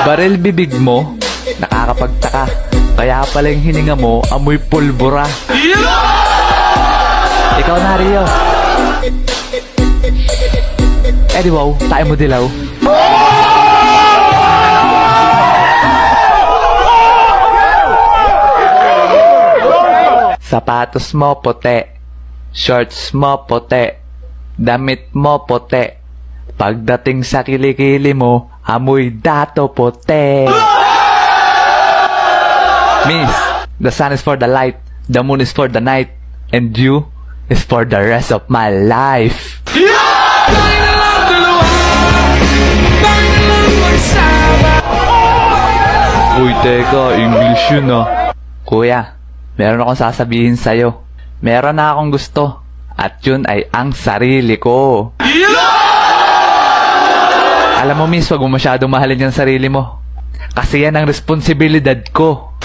Baril bibig mo, nakakapagtaka. Kaya pala yung hininga mo, amoy pulbura. Ikaw na, Rio. Eh di wow, tayo mo dilaw. Sapatos mo puti, shorts mo puti, damit mo puti. Pagdating sa kilikili mo, amoy dato puti. Miss, the sun is for the light, the moon is for the night, and you is for the rest of my life. Uy, teka, English yun ah. Kuya, meron akong sasabihin sa'yo. Meron na akong gusto, at yun ay ang sarili ko. Alam mo, miss, wag mo masyadong mahalin yung sarili mo. Kasi yan ang responsibilidad ko.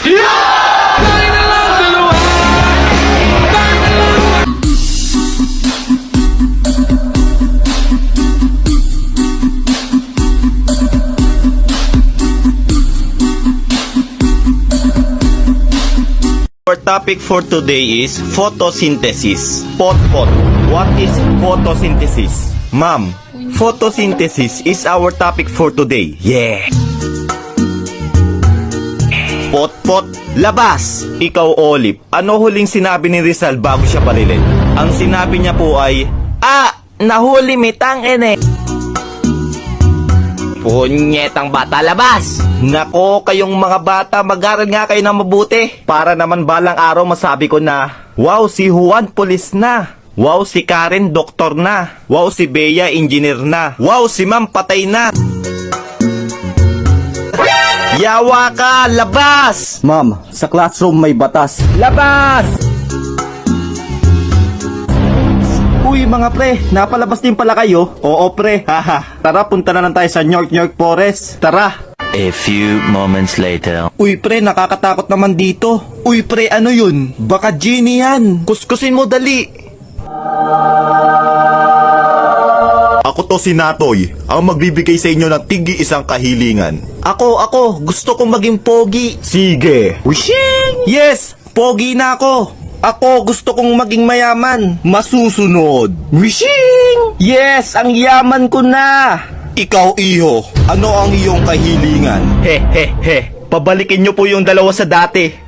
Our topic for today is photosynthesis. Pot. What is photosynthesis? Ma'am, photosynthesis is our topic for today. Yeah. Pot, labas! Ikaw, Olive, ano huling sinabi ni Rizal bago siya barilin? Ang sinabi niya po ay, nahuli mitang ene. Punyetang bata, labas! Nako, kayong mga bata, mag-aral nga kayo na mabuti. Para naman balang araw masabi ko na, wow, si Juan pulis na. Wow, si Karen doktor na. Wow, si Bea engineer na. Wow, si Ma'am patay na. Yawa ka, labas! Ma'am, sa classroom may batas. Labas! Uy mga pre, napalabas din pala kayo? Oo pre, haha. Tara, punta na lang tayo sa York Forest. Tara. A few moments later. Uy pre, nakakatakot naman dito. Uy pre, ano yun? Baka genie yan. Kuskusin mo dali. Ako to si Natoy, ang magbibigay sa inyo ng tigi isang kahilingan. Ako, gusto kong maging pogi. Sige. Wishing! Yes, pogi na ako. Ako, gusto kong maging mayaman. Masusunod. Wishing! Yes, ang yaman ko na. Ikaw, iho, ano ang iyong kahilingan? He. Pabalikin niyo po yung dalawa sa dati.